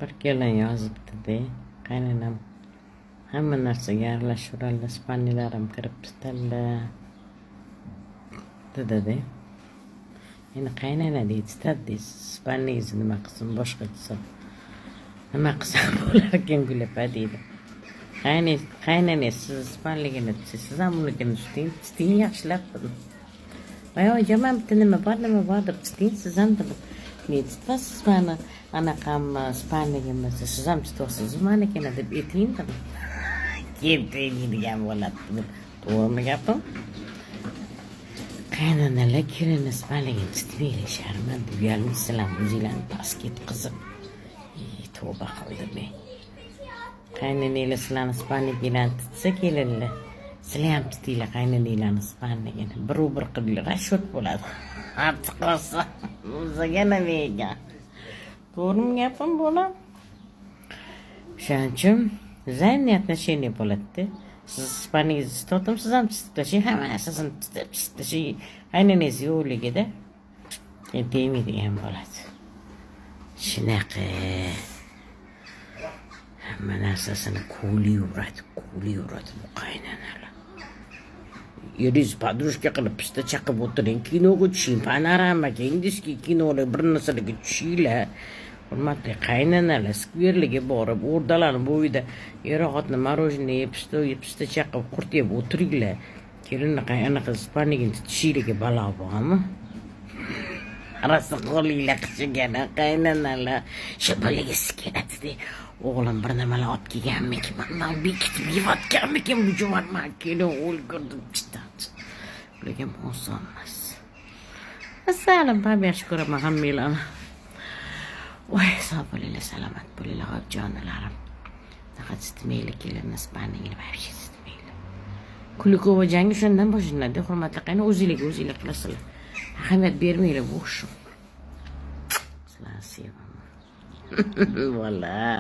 Bir kelen yozibdi-da, qaynanam hamma narsaga aralashuradi, spanilarim kirib tutadi dedi-da. Endi qaynana deydi, spaningizni nima qilsin, boshqa desam. Nima qilsam bo'larkan Gulapa deydi. Qaynanangiz siz spanligini siz ham unikini tuting yaxshilab. Oyog'iga bitta nima bor deb tuting, siz ham deb. Ne tutasiz mani anaqam spanligimni, siz ham tutasiz manikini deb ayting dedim. Kim deydigan bo'ladi. To'g'rimi gapim? Qaynanalar kelini spanligini tutmaylar, sharman uyalmaysizlar, o'zinglarni basket qizib. Tavba qildim men. Qaynananglar sizlarni spanligini tutsa kelinlar. Sizlar ham tutinglar qaynananglarni spanligini. Bir qilinglar, rashot bo'ladi. Artıq olsa, o'ziga nima ekan. To'g'rimi gapim bo'lam? Shuning uchun zaynni отношения bo'ladi. Siz spaningizni tutdim, siz ham tutashing, hammasini tutashing. Qaynanangiz yo'qligida tegmaydigan bo'ladi. Shunaqa hamma narsasini ko'liyuradi bu qaynanalar. Yeriz poдружка qilib pista chaqib o'tiring, kinoga tushing, panoramaga, indiyskiy kinolar bir narsalarga tushinglar. Hurmatli qaynanalar, skverlarga borib, o'rdalarning bo'yida er-xotin marojniy pista chaqib qurt yeb o'tiringlar. Kelinni anaqa spanligini tutishinglarga balo bormi? Arasi qo'linglar qichigana qaynanalar, shabalagisi keladi. O'g'lim bir nimalar olib kelganmikin, mandan bekitib yeyotganmikin bu juvonman kelin o'lgirdim chiqdi. Lekin oson emas. Assalom, yaxshi ko'raman hammanglarni. Voy, sog' bo'linglar, salomat bo'linglar, jonlarim. Faqat tutmaylik kelinni spanligini вообще tutmaylik. Kulikova jangi shundan boshlanadi, hurmatli qaynona, o'zinglar qilasizlar. Ahamiyat bermanglar bu ishga. Sizlarni sevaman. Vallahi